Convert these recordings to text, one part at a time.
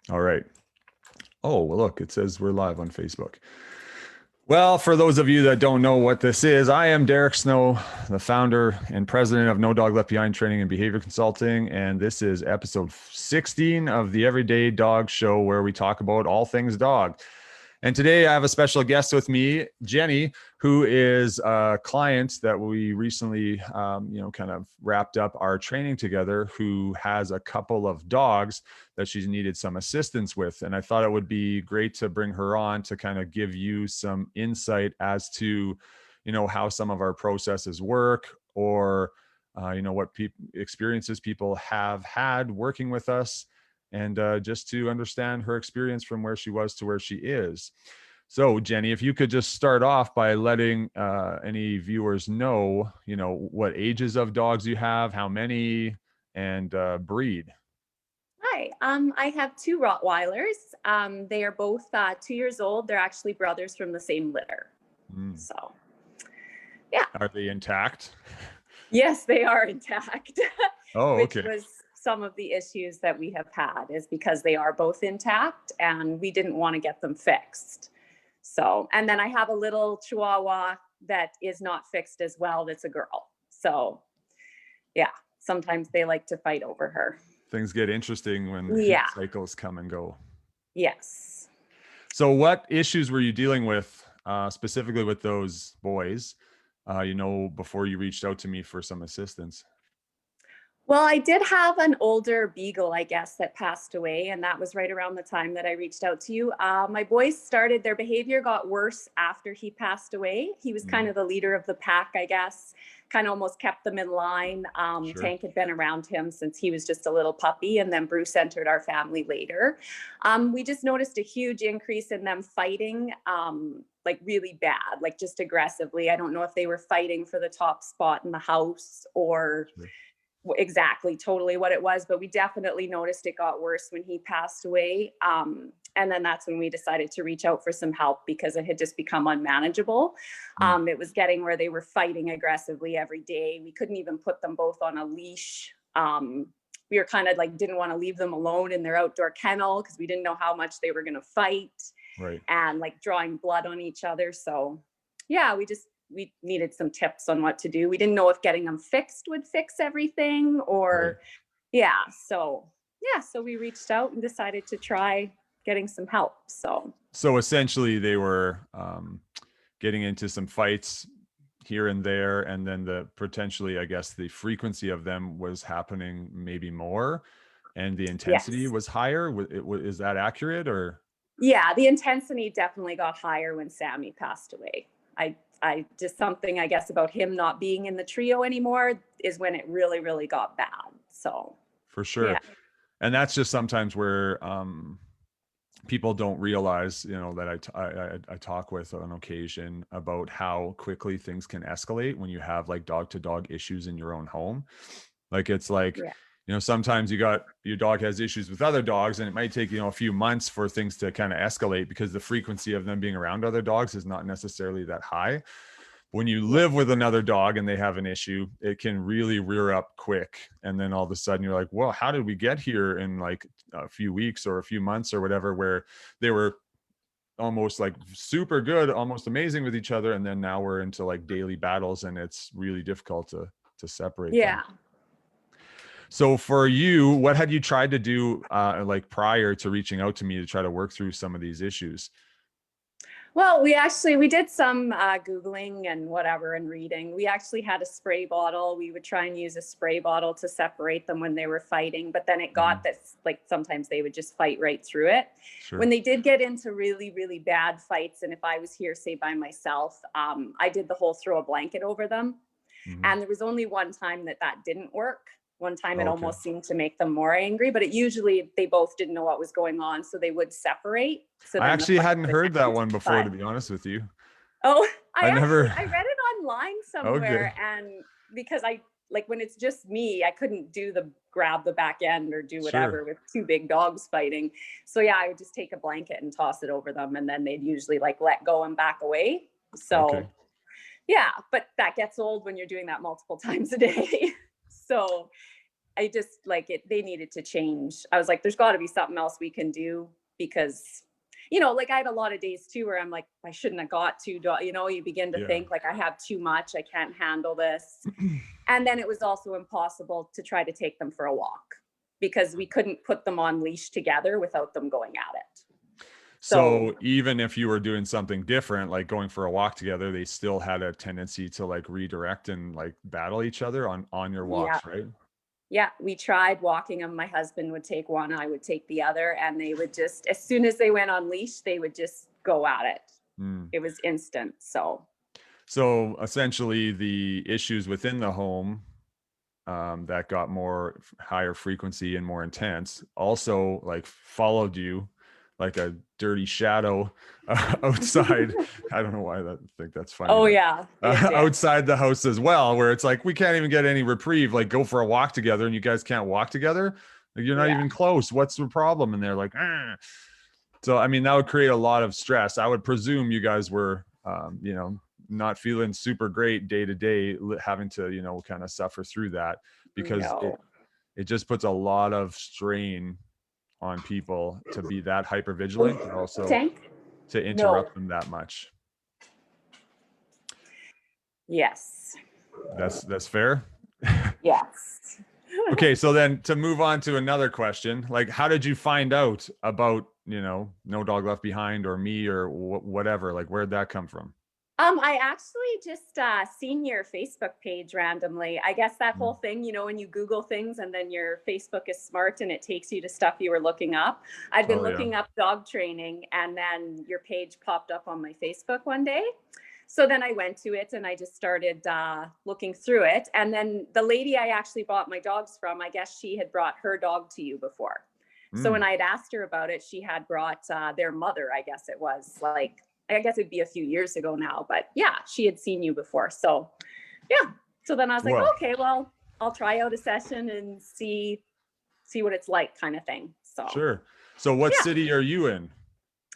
All right. Oh, well, look, it says we're live on Facebook. Well, for those of you that don't know what this is, I am Derek Snow, the founder and president of No Dog Left Behind Training and Behavior Consulting. And this is episode 16 of the Everyday Dog Show, where we talk about all things dog. And today I have a special guest with me, Jenny, who is a client that we recently, kind of wrapped up our training together, who has a couple of dogs that she's needed some assistance with. And I thought it would be great to bring her on to kind of give you some insight as to, how some of our processes work, or, what experiences people have had working with us, and just to understand her experience from where she was to where she is. So, Jenny, if you could just start off by letting any viewers know, what ages of dogs you have, how many, and breed. Hi, I have two Rottweilers. They are both 2 years old. They're actually brothers from the same litter. So, yeah. Are they intact? Yes, they are intact. Oh, which okay. was some of the issues that we have had, is because they are both intact and we didn't want to get them fixed. So, and then I have a little Chihuahua that is not fixed as well. That's a girl. So, yeah, sometimes they like to fight over her. Things get interesting when cycles come and go. Yes. So what issues were you dealing with specifically with those boys, before you reached out to me for some assistance? Well, I did have an older beagle, I guess, that passed away. And that was right around the time that I reached out to you. My boys their behavior got worse after he passed away. He was kind of the leader of the pack, I guess, kind of almost kept them in line. Sure. Tank had been around him since he was just a little puppy. And then Bruce entered our family later. We just noticed a huge increase in them fighting, like really bad, like just aggressively. I don't know if they were fighting for the top spot in the house or... Sure. Exactly, totally what it was, but we definitely noticed it got worse when he passed away. And then that's when we decided to reach out for some help, because it had just become unmanageable. It was getting where they were fighting aggressively every day. We couldn't even put them both on a leash. We were kind of like, didn't want to leave them alone in their outdoor kennel because we didn't know how much they were going to fight. Right. And like drawing blood on each other. So yeah, we needed some tips on what to do. We didn't know if getting them fixed would fix everything or, right. So we reached out and decided to try getting some help. So essentially they were getting into some fights here and there. And then potentially, I guess, the frequency of them was happening maybe more, and the intensity was higher. Is that accurate, or? Yeah, the intensity definitely got higher when Sammy passed away. I just, something, I guess, about him not being in the trio anymore is when it really, really got bad. So for sure. Yeah. And that's just sometimes where people don't realize, that I talk with on occasion about how quickly things can escalate when you have like dog to dog issues in your own home. Like, it's like, sometimes your dog has issues with other dogs, and it might take, a few months for things to kind of escalate because the frequency of them being around other dogs is not necessarily that high. When you live with another dog and they have an issue, it can really rear up quick. And then all of a sudden you're like, well, how did we get here in like a few weeks or a few months or whatever, where they were almost like super good, almost amazing with each other. And then now we're into like daily battles, and it's really difficult to separate them. So for you, what had you tried to do like prior to reaching out to me to try to work through some of these issues? Well, we did some Googling and whatever and reading. We actually had a spray bottle. We would try and use a spray bottle to separate them when they were fighting. But then it got this, like, sometimes they would just fight right through it. Sure. When they did get into really, really bad fights, and if I was here, say, by myself, I did the whole throw a blanket over them. And there was only one time that didn't work. One time it almost seemed to make them more angry, but they both didn't know what was going on, so they would separate. So I actually hadn't heard that one before, to be honest with you. Oh, I read it online somewhere, and because when it's just me, I couldn't grab the back end or do whatever with two big dogs fighting. So yeah, I would just take a blanket and toss it over them, and then they'd usually like let go and back away. So yeah, but that gets old when you're doing that multiple times a day. So I just like it, they needed to change. I was like, there's got to be something else we can do because, you know, like I had a lot of days too where I'm like, I shouldn't have got two dogs. You know, you begin to think like I have too much, I can't handle this. And then it was also impossible to try to take them for a walk because we couldn't put them on leash together without them going at it. So even if you were doing something different, like going for a walk together, they still had a tendency to like redirect and like battle each other on your walks, right? Yeah, we tried walking them. My husband would take one, I would take the other, and they would just, as soon as they went on leash, they would just go at it. It was instant. So essentially the issues within the home that got more higher frequency and more intense also like followed you like a dirty shadow outside. I don't know why I think that's funny. Oh yeah. Outside the house as well, where it's like we can't even get any reprieve, like go for a walk together and you guys can't walk together. Like you're not even close. What's the problem? And they're like, ah. So I mean, that would create a lot of stress. I would presume you guys were you know, not feeling super great day to day, having to, you know, kind of suffer through that because it just puts a lot of strain on people to be that hyper vigilant and also to interrupt them that much. Yes. That's fair. Yes. Okay, so then to move on to another question, like how did you find out about, you know, No Dog Left Behind or me or whatever? Like where'd that come from? I actually just seen your Facebook page randomly. I guess that whole thing, you know, when you Google things and then your Facebook is smart and it takes you to stuff you were looking up. I'd been looking up dog training and then your page popped up on my Facebook one day. So then I went to it and I just started looking through it. And then the lady I actually bought my dogs from, I guess she had brought her dog to you before. So when I'd asked her about it, she had brought their mother, I guess it was like, I guess it'd be a few years ago now, but yeah, she had seen you before. So yeah. So then I was like, okay, well, I'll try out a session and see what it's like kind of thing. So sure. So what city are you in?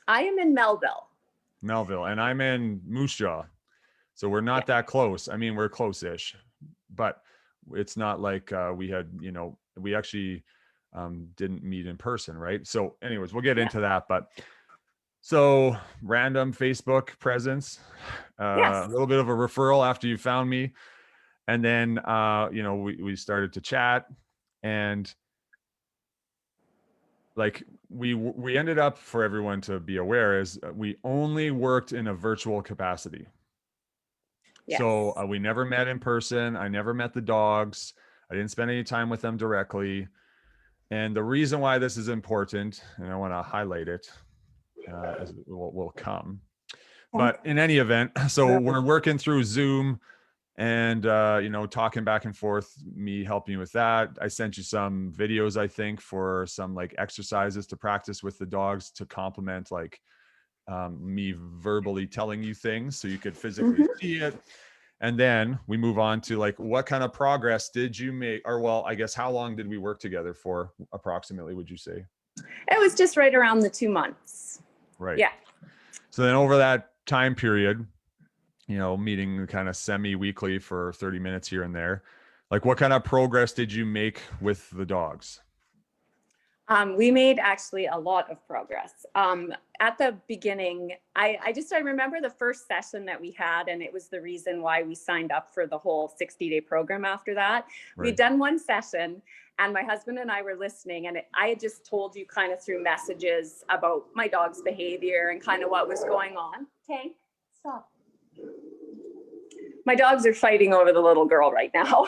I am in Melville. And I'm in Moose Jaw. So we're not that close. I mean, we're close-ish, but it's not like we had, you know, we actually didn't meet in person, right? So anyways, we'll get into that, but so random Facebook presence, a little bit of a referral after you found me. And then, you know, we started to chat and like we ended up, for everyone to be aware, is we only worked in a virtual capacity. So we never met in person. I never met the dogs. I didn't spend any time with them directly. And the reason why this is important, and I want to highlight it, as it will come. But in any event, so we're working through Zoom and, you know, talking back and forth, me helping you with that. I sent you some videos, I think, for some like exercises to practice with the dogs to complement like me verbally telling you things so you could physically see it. And then we move on to like, what kind of progress did you make? Or well, I guess how long did we work together for approximately, would you say? It was just right around the 2 months. Right. Yeah. So then over that time period, you know, meeting kind of semi-weekly for 30 minutes here and there, like what kind of progress did you make with the dogs? We made actually a lot of progress. At the beginning, I remember the first session that we had, and it was the reason why we signed up for the whole 60-day program after that. We'd done one session, and my husband and I were listening, and I had just told you kind of through messages about my dog's behavior and kind of what was going on. Tank, stop. My dogs are fighting over the little girl right now.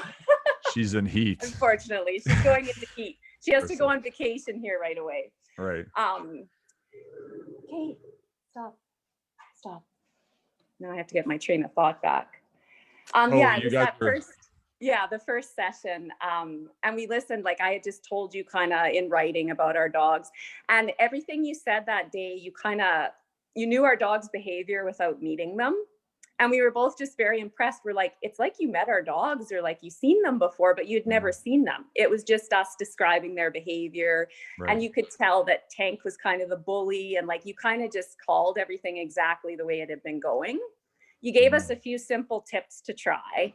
She's in heat. Unfortunately, she's going into heat. She has to go on vacation here right away. Right. Okay, stop. Now I have to get my train of thought back. The first session. And we listened, like I had just told you kind of in writing about our dogs, and everything you said that day, you knew our dog's behavior without meeting them. And we were both just very impressed. We're like, it's like you met our dogs or like you've seen them before, but you'd never seen them. It was just us describing their behavior. Right. And you could tell that Tank was kind of the bully, and like you kind of just called everything exactly the way it had been going. You gave us a few simple tips to try.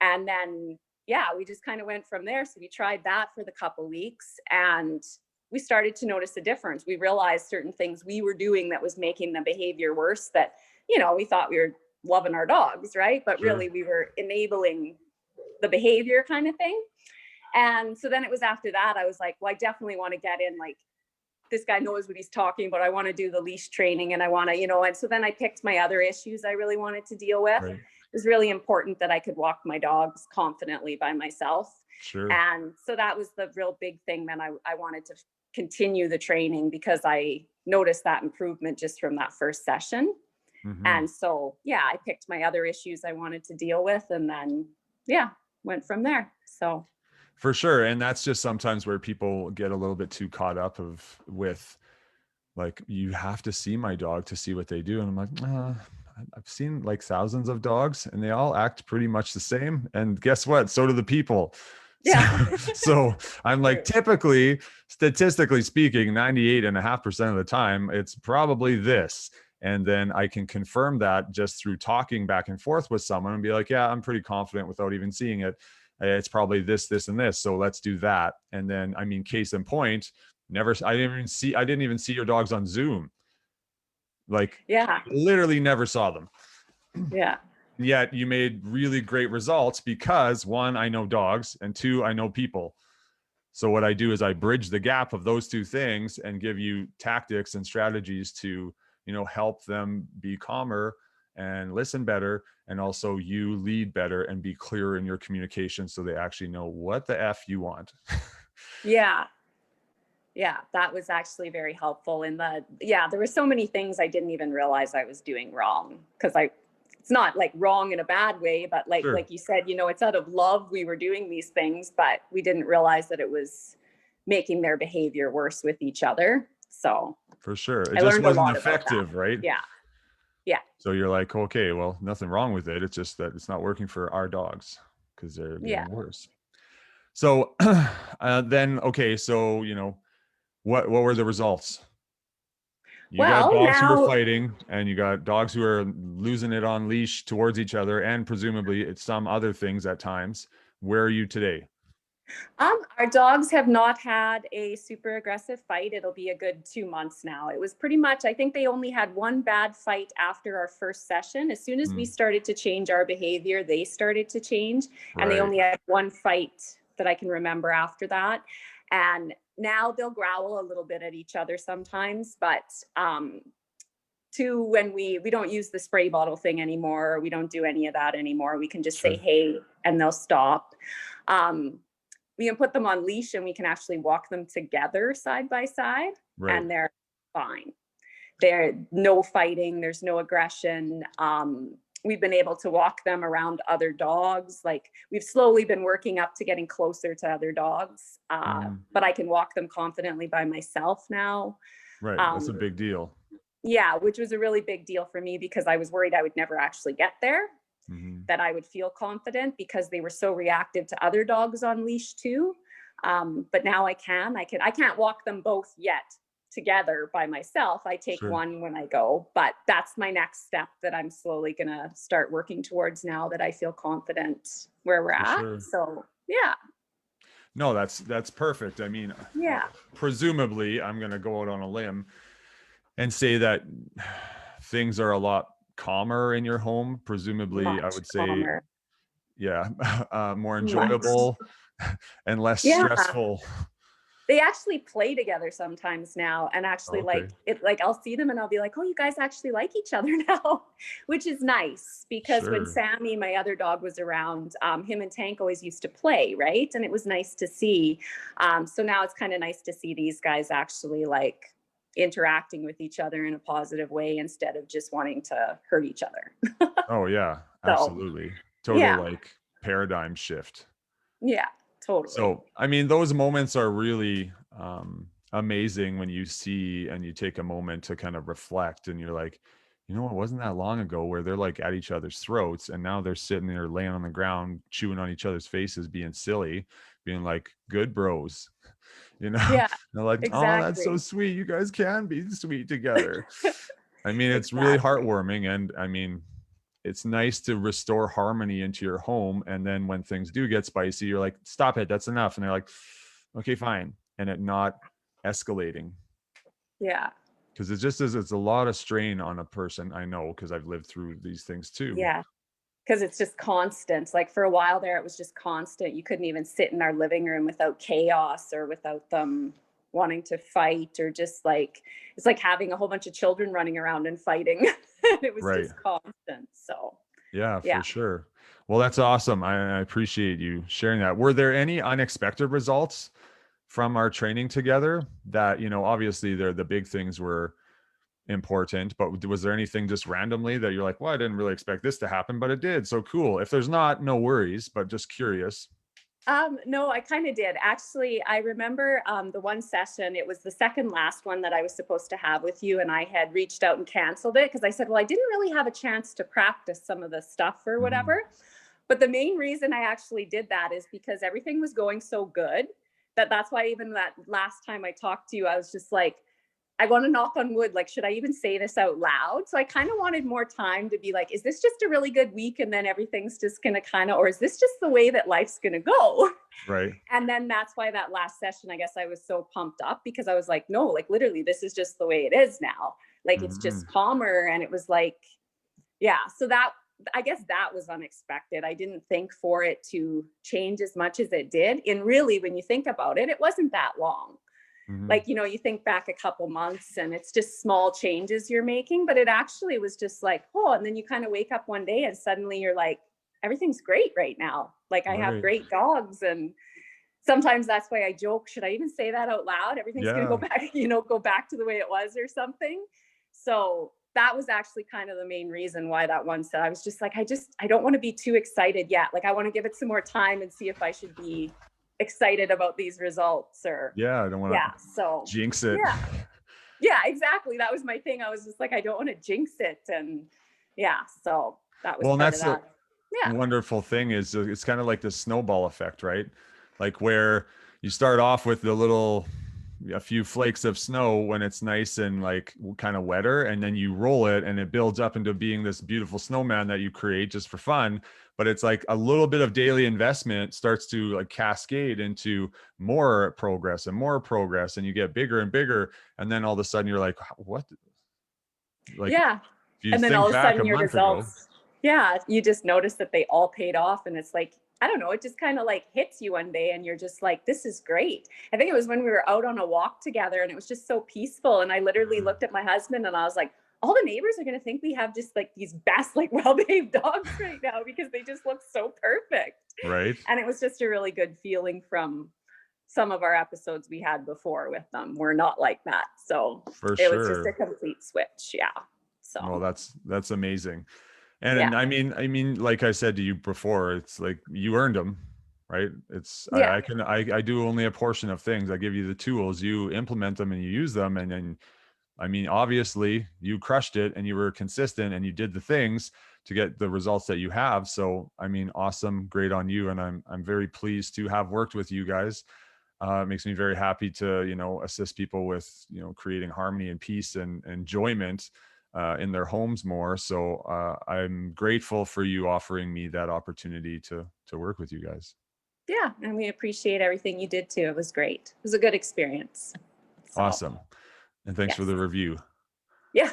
And then yeah, we just kind of went from there. So we tried that for the couple weeks, and we started to notice a difference. We realized certain things we were doing that was making the behavior worse, that, we thought we were loving our dogs, right? But Sure. really we were enabling the behavior kind of thing. And so then it was after that, I was like, well, I definitely want to get in, like, this guy knows what he's talking about. I want to do the leash training, and I want to, and so then I picked my other issues I really wanted to deal with. Right. It was really important that I could walk my dogs confidently by myself. Sure. And so that was the real big thing. Then I wanted to continue the training because I noticed that improvement just from that first session. Mm-hmm. And so, yeah, I picked my other issues I wanted to deal with, and then, went from there. So. For sure. And that's just sometimes where people get a little bit too caught up with like, you have to see my dog to see what they do. And I'm like, I've seen like thousands of dogs and they all act pretty much the same. And guess what? So do the people. Yeah. So I'm like, typically, statistically speaking, 98.5% of the time, it's probably this. And then I can confirm that just through talking back and forth with someone and be like, yeah, I'm pretty confident without even seeing it. It's probably this, this, and this. So let's do that. And then, I mean, case in point, I didn't even see your dogs on Zoom. Like, Yeah. literally never saw them. Yeah. Yet you made really great results because, one, I know dogs, and two, I know people. So what I do is I bridge the gap of those two things and give you tactics and strategies to, help them be calmer and listen better. And also you lead better and be clearer in your communication so they actually know what the F you want. Yeah. Yeah, that was actually very helpful. There were so many things I didn't even realize I was doing wrong, because it's not like wrong in a bad way, but like, Sure. like you said, it's out of love we were doing these things, but we didn't realize that it was making their behavior worse with each other. So For sure. It I just learned a wasn't lot about effective, that. right? Yeah. Yeah. So you're like, okay, well, nothing wrong with it. It's just that it's not working for our dogs because they're Yeah. getting worse. So then, okay, so, what were the results? You got dogs who are fighting, and you got dogs who are losing it on leash towards each other, and presumably it's some other things at times. Where are you today? Our dogs have not had a super aggressive fight. It'll be a good 2 months now. It was pretty much, I think they only had one bad fight after our first session. As soon as we started to change our behavior, they started to change. Right. And they only had one fight that I can remember after that. And now they'll growl a little bit at each other sometimes, but when we don't use the spray bottle thing anymore, we don't do any of that anymore. We can just say, hey, and they'll stop. We can put them on leash and we can actually walk them together side by side, and they're fine. There's no fighting. There's no aggression. We've been able to walk them around other dogs. Like, we've slowly been working up to getting closer to other dogs, but I can walk them confidently by myself now. Right. That's a big deal. Yeah, which was a really big deal for me because I was worried I would never actually get there. That I would feel confident because they were so reactive to other dogs on leash too. But now I can't walk them both yet together by myself. I take one when I go, but that's my next step that I'm slowly going to start working towards now that I feel confident where we're at. So, yeah. No, that's perfect. I mean, presumably I'm going to go out on a limb and say that things are a lot calmer in your home, presumably. I would say calmer. More enjoyable and less stressful. They actually play together sometimes now, and actually like I'll see them and I'll be like, oh, you guys actually like each other now, which is nice because when Sammy, my other dog, was around, him and Tank always used to play, right? And it was nice to see. So now it's kind of nice to see these guys actually like interacting with each other in a positive way instead of just wanting to hurt each other. Oh yeah, absolutely. Like paradigm shift. Yeah, totally. So, I mean, those moments are really amazing when you see and you take a moment to kind of reflect and you're like, it wasn't that long ago where they're like at each other's throats and now they're sitting there laying on the ground, chewing on each other's faces, being silly, being like good bros. They're like, exactly. Oh, that's so sweet. You guys can be sweet together. I mean, it's really heartwarming. And I mean, it's nice to restore harmony into your home. And then when things do get spicy, you're like, stop it, that's enough. And they're like, okay, fine. And it not escalating. Yeah. Because it's a lot of strain on a person. I know, because I've lived through these things too. Yeah. Because it's just constant. Like for a while there, it was just constant. You couldn't even sit in our living room without chaos or without them wanting to fight, or just like, it's like having a whole bunch of children running around and fighting. It was Right. just constant. So, Yeah, yeah. for sure. Well, that's awesome. I appreciate you sharing that. Were there any unexpected results from our training together that, obviously the big things were important, but was there anything just randomly that you're like, well, I didn't really expect this to happen, but it did? So cool. If there's not, no worries, but just curious. No, I kind of did. Actually, I remember the one session, it was the second last one that I was supposed to have with you, and I had reached out and canceled it because I said, well, I didn't really have a chance to practice some of the stuff or Mhm. whatever. But the main reason I actually did that is because everything was going so good that's why even that last time I talked to you, I was just like, I want to knock on wood. Like, should I even say this out loud? So I kind of wanted more time to be like, is this just a really good week? And then everything's just going to kind of, or is this just the way that life's going to go? Right. And then that's why that last session, I guess I was so pumped up because I was like, no, like literally, this is just the way it is now. Like, it's Mhm. just calmer. And it was like, yeah. So that, I guess that was unexpected. I didn't think for it to change as much as it did. And really, when you think about it, it wasn't that long. Mhm. Like, you think back a couple months and it's just small changes you're making, but it actually was just like, oh, and then you kind of wake up one day and suddenly you're like, everything's great right now. Like, I have Right. great dogs. And sometimes that's why I joke, should I even say that out loud? Everything's going to go Yeah. back, go back to the way it was or something. So that was actually kind of the main reason why that one said, I was just like, I don't want to be too excited yet. Like, I want to give it some more time and see if I should be excited about these results or, Yeah. I don't want yeah. to So, jinx it. yeah. Yeah, exactly. That was my thing. I was just like, I don't want to jinx it. And yeah, so that was Well, and part of that's the that. Yeah. wonderful thing is it's kind of like the snowball effect, right? Like where you start off with a few flakes of snow when it's nice and like kind of wetter, and then you roll it and it builds up into being this beautiful snowman that you create just for fun. But it's like a little bit of daily investment starts to like cascade into more progress and more progress, and you get bigger and bigger, and then all of a sudden you're like, what? Like Yeah. if you And then think all of a back a sudden your month ago. results, yeah, you just notice that they all paid off. And it's like, I don't know, it just kind of like hits you one day and you're just like, this is great. I think it was when we were out on a walk together and it was just so peaceful. And I literally looked at my husband and I was like, all the neighbors are going to think we have just like these best, like well-behaved dogs right now because they just look so perfect. Right. And it was just a really good feeling from some of our episodes we had before with them. We're not like that. So For it was just a sure. complete switch. Yeah. Well, So, that's amazing. And yeah. I mean, like I said to you before, it's like you earned them, right? It's Yeah. I do only a portion of things. I give you the tools, you implement them and you use them, and then I mean, obviously you crushed it and you were consistent and you did the things to get the results that you have. So I mean, awesome, great on you, and I'm very pleased to have worked with you guys. It makes me very happy to assist people with creating harmony and peace and enjoyment in their homes more. So I'm grateful for you offering me that opportunity to work with you guys. Yeah. And we appreciate everything you did too. It was great. It was a good experience. So, Awesome, and thanks for yes. the review. Yeah.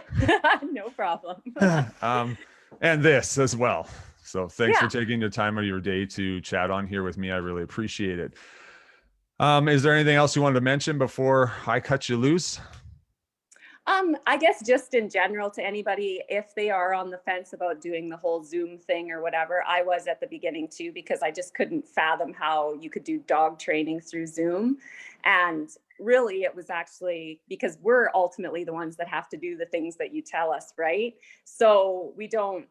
No problem. And this as well. So thanks for Yeah. taking the time of your day to chat on here with me. I really appreciate it. Is there anything else you wanted to mention before I cut you loose? I guess just in general to anybody, if they are on the fence about doing the whole Zoom thing or whatever, I was at the beginning too, because I just couldn't fathom how you could do dog training through Zoom. And really, it was actually because we're ultimately the ones that have to do the things that you tell us, right? So we don't,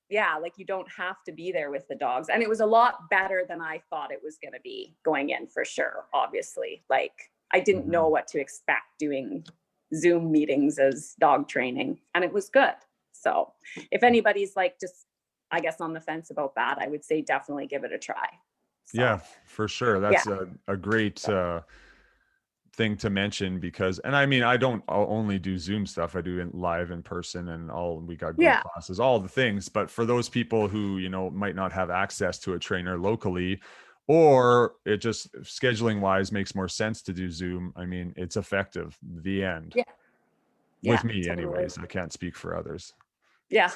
yeah, like you don't have to be there with the dogs. And it was a lot better than I thought it was going to be going in for sure, obviously. Like I didn't know Mhm. what to expect doing Zoom meetings as dog training, and it was good. So if anybody's like just, I guess, on the fence about that, I would say definitely give it a try. Yeah, So for sure. yeah, That's a great thing to mention because, and I mean, I don't only do Zoom stuff. I do it live in person and we got group Yeah. classes, all the things. But for those people who, might not have access to a trainer locally, or it just scheduling wise makes more sense to do Zoom. I mean, it's effective. The end. Yeah. Yeah, With me totally. anyways. I can't speak for others. Yeah.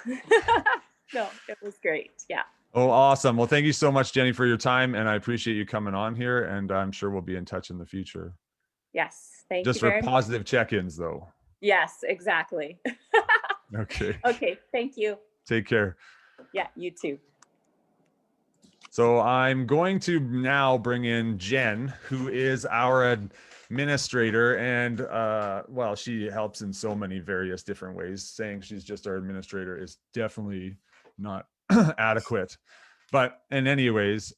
No, it was great. Yeah. Oh, awesome. Well, thank you so much, Jenny, for your time. And I appreciate you coming on here. And I'm sure we'll be in touch in the future. Yes. Thank Just you for very much. positive check-ins though. Yes, exactly. Okay. Okay. Thank you. Take care. Yeah, you too. So I'm going to now bring in Jenn, who is our administrator, and well, she helps in so many various different ways. Saying she's just our administrator is definitely not adequate. But in any ways,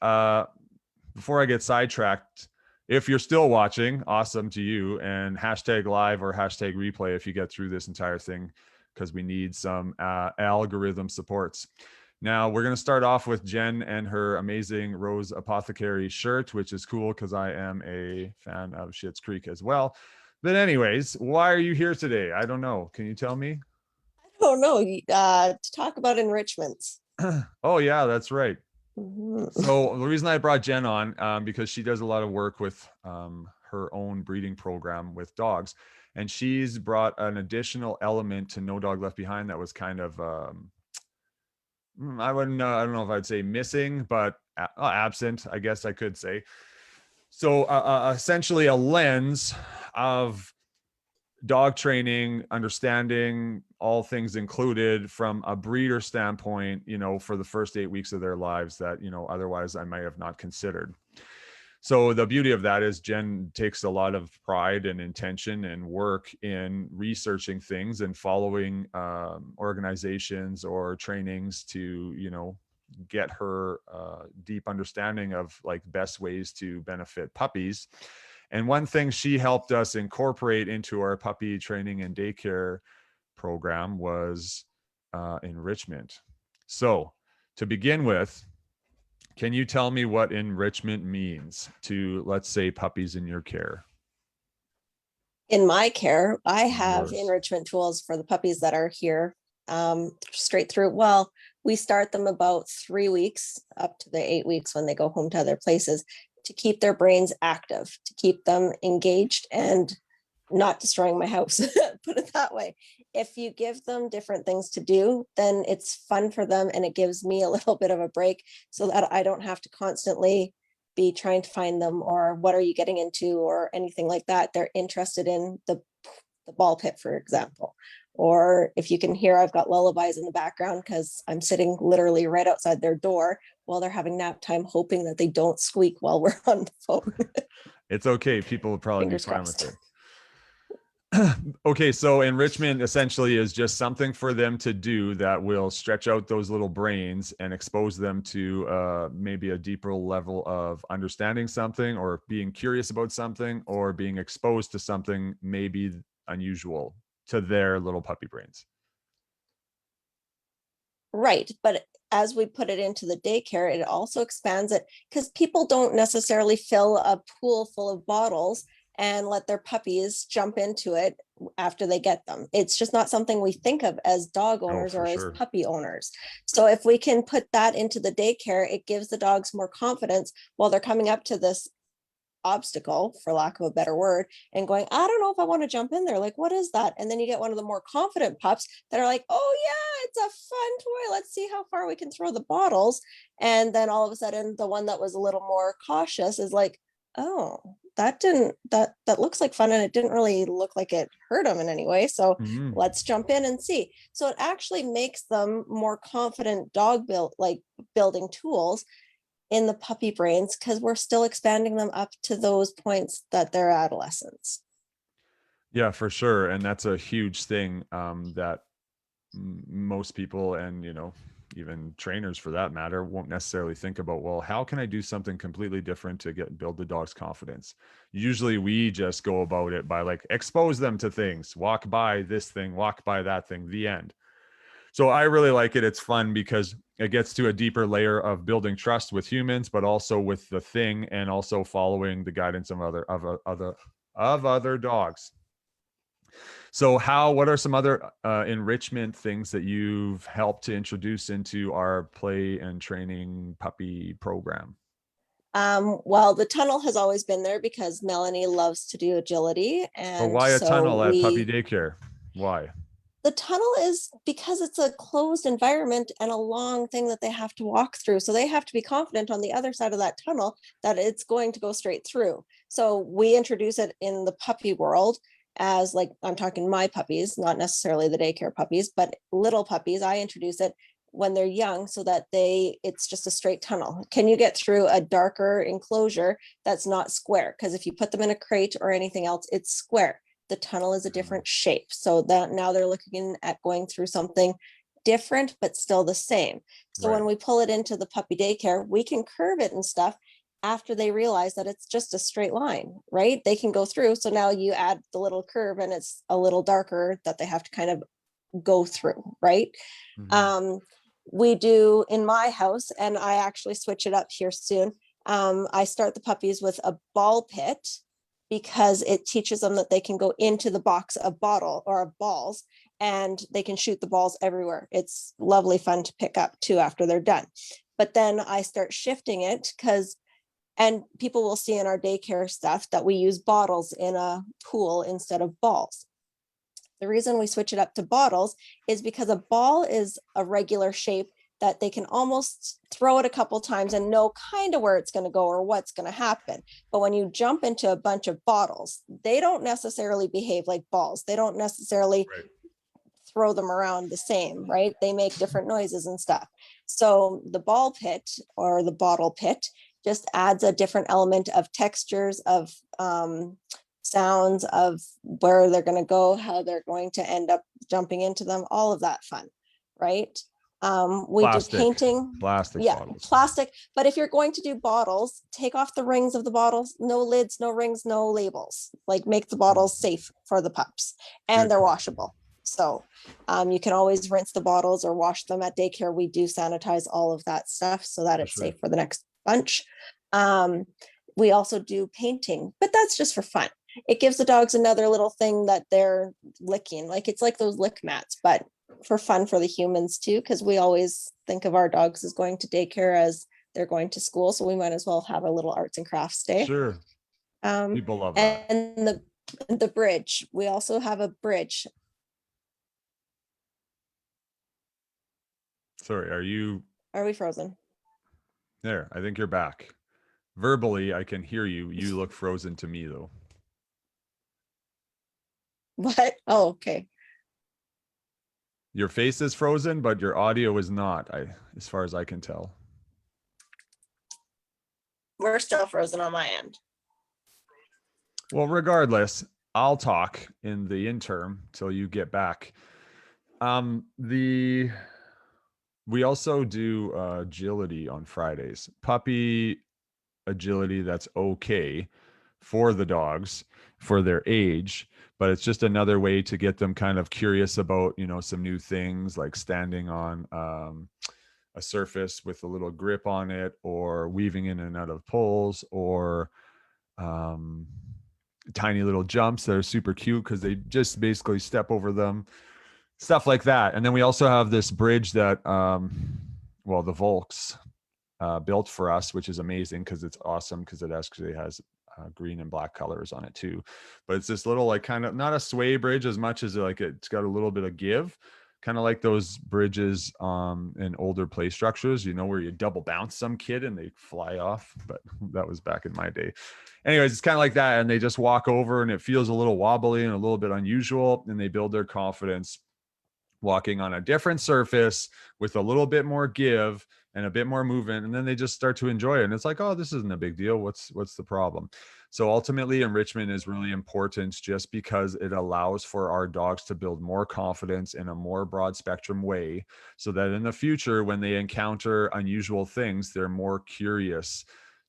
before I get sidetracked, if you're still watching, awesome to you, and hashtag live or hashtag replay if you get through this entire thing, because we need some algorithm supports. Now we're going to start off with Jenn and her amazing Rose Apothecary shirt, which is cool because I am a fan of Schitt's Creek as well. But anyways, why are you here today? I don't know. Can you tell me? I don't know. To talk about enrichments. Oh yeah, that's right. Mhm. So the reason I brought Jenn on, because she does a lot of work with her own breeding program with dogs, and she's brought an additional element to No Dog Left Behind that was kind of I don't know if I'd say missing, but absent, I guess I could say. So essentially a lens of dog training, understanding all things included from a breeder standpoint, for the first 8 weeks of their lives that, otherwise I might have not considered. So the beauty of that is Jenn takes a lot of pride and intention and work in researching things and following organizations or trainings to, get her deep understanding of like best ways to benefit puppies. And one thing she helped us incorporate into our puppy training and daycare program was enrichment. So to begin with, can you tell me what enrichment means to, let's say, puppies in your care? In my care, I have Yours. enrichment tools for the puppies that are here straight through. Well, we start them about 3 weeks up to the 8 weeks when they go home to other places to keep their brains active, to keep them engaged and not destroying my house, put it that way. If you give them different things to do, then it's fun for them and it gives me a little bit of a break so that I don't have to constantly be trying to find them or what are you getting into or anything like that. They're interested in the ball pit, for example. Or if you can hear, I've got lullabies in the background because I'm sitting literally right outside their door while they're having nap time, hoping that they don't squeak while we're on the phone. It's okay. People will probably Fingers be fine crossed. with it. Okay, so enrichment essentially is just something for them to do that will stretch out those little brains and expose them to maybe a deeper level of understanding something or being curious about something or being exposed to something maybe unusual to their little puppy brains. Right. But as we put it into the daycare, it also expands it because people don't necessarily fill a pool full of bottles and let their puppies jump into it after they get them. It's just not something we think of as dog owners or as puppy owners. So if we can put that into the daycare, it gives the dogs more confidence while they're coming up to this obstacle, for lack of a better word, and going, I don't know if I want to jump in there. Like, what is that? And then you get one of the more confident pups that are like, oh yeah, it's a fun toy. Let's see how far we can throw the bottles. And then all of a sudden, the one that was a little more cautious is like, oh, that looks like fun, and it didn't really look like it hurt them in any way. So let's jump in and see. So it actually makes them more confident building tools in the puppy brains because we're still expanding them up to those points that they're adolescents. Yeah, for sure. And that's a huge thing that most people and, even trainers for that matter, won't necessarily think about, well, how can I do something completely different to build the dog's confidence? Usually we just go about it by like expose them to things, walk by this thing, walk by that thing, the end. So I really like it. It's fun because it gets to a deeper layer of building trust with humans, but also with the thing and also following the guidance of of other dogs. So what are some other enrichment things that you've helped to introduce into our play and training puppy program? Well, the tunnel has always been there because Melanie loves to do agility. But And why a so tunnel at puppy daycare? Why? the tunnel is because it's a closed environment and a long thing that they have to walk through. So they have to be confident on the other side of that tunnel that it's going to go straight through. So we introduce it in the puppy world as, like, I'm talking my puppies, not necessarily the daycare puppies, but little puppies. I introduce it when they're young so that it's just a straight tunnel. Can you get through a darker enclosure that's not square? Because if you put them in a crate or anything else, it's square. The tunnel is a different shape. So that now they're looking at going through something different, but still the same. So Right. when we pull it into the puppy daycare, we can curve it and stuff after they realize that it's just a straight line, right? They can go through. So now you add the little curve and it's a little darker that they have to kind of go through, right? Mhm. We do in my house, and I actually switch it up here soon. I start the puppies with a ball pit because it teaches them that they can go into the box of bottle or of balls and they can shoot the balls everywhere. It's lovely fun to pick up too after they're done. But then I start shifting it and people will see in our daycare stuff that we use bottles in a pool instead of balls. The reason we switch it up to bottles is because a ball is a regular shape that they can almost throw it a couple times and know kind of where it's going to go or what's going to happen. But when you jump into a bunch of bottles, they don't necessarily behave like balls. They don't necessarily Right. throw them around the same, right? They make different noises and stuff. So the ball pit or the bottle pit just adds a different element of textures, of sounds, of where they're going to go, how they're going to end up jumping into them, all of that fun, right? We do painting. Plastic Yeah, bottles. plastic. But if you're going to do bottles, take off the rings of the bottles, no lids, no rings, no labels. Like, make the bottles safe for the pups, and Good they're call. washable. So you can always rinse the bottles or wash them at daycare. We do sanitize all of that stuff so that it's sure. safe for the next bunch. We also do painting, but that's just for fun. It gives the dogs another little thing that they're licking. Like, it's like those lick mats, but for fun for the humans too, because we always think of our dogs as going to daycare as they're going to school. So we might as well have a little arts and crafts day. Sure. People love that. And the bridge, we also have a bridge. Sorry, Are we frozen? there? I think you're back. Verbally, I can hear you. You look frozen to me, though. What? Oh, okay. Your face is frozen, but your audio is not, as far as I can tell. We're still frozen on my end. Well, regardless, I'll talk in the interim till you get back. We also do agility on Fridays. Puppy agility that's okay for the dogs for their age, but it's just another way to get them kind of curious about, some new things, like standing on a surface with a little grip on it, or weaving in and out of poles, or tiny little jumps that are super cute because they just basically step over them, stuff like that. And then we also have this bridge that the Volks built for us, which is amazing because it's awesome, because it actually has green and black colors on it too. But it's this little, like, kind of not a sway bridge as much as like it's got a little bit of give, kind of like those bridges in older play structures, where you double bounce some kid and they fly off. But that was back in my day. Anyways, it's kind of like that, and they just walk over and it feels a little wobbly and a little bit unusual, and they build their confidence walking on a different surface with a little bit more give and a bit more movement, and then they just start to enjoy it. And it's like, oh, this isn't a big deal. What's the problem? So ultimately, enrichment is really important just because it allows for our dogs to build more confidence in a more broad spectrum way, so that in the future, when they encounter unusual things, they're more curious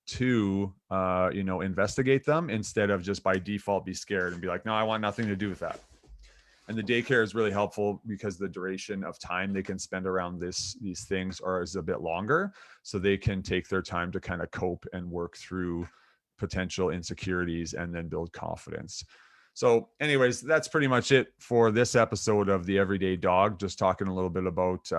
to investigate them, instead of just by default be scared and be like, no, I want nothing to do with that. And the daycare is really helpful because the duration of time they can spend around these things is a bit longer, so they can take their time to kind of cope and work through potential insecurities and then build confidence. So anyways, that's pretty much it for this episode of the Everyday Dog, just talking a little bit about,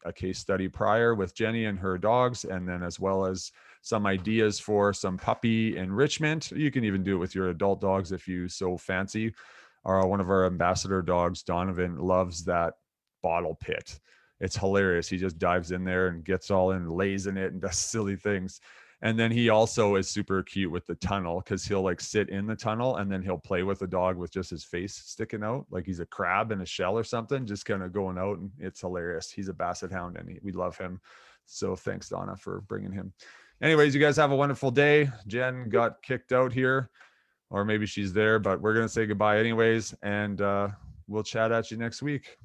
a case study prior with Jenny and her dogs, and then as well as some ideas for some puppy enrichment. You can even do it with your adult dogs if you so fancy. One of our ambassador dogs, Donovan, loves that bottle pit. It's hilarious. He just dives in there and gets all in, lays in it and does silly things. And then he also is super cute with the tunnel, because he'll like sit in the tunnel and then he'll play with the dog with just his face sticking out like he's a crab in a shell or something, just kind of going out, and it's hilarious. He's a basset hound and we love him. So thanks, Donna, for bringing him. Anyways, you guys have a wonderful day. Jen got kicked out here, or maybe she's there, but we're going to say goodbye anyways. And we'll chat at you next week.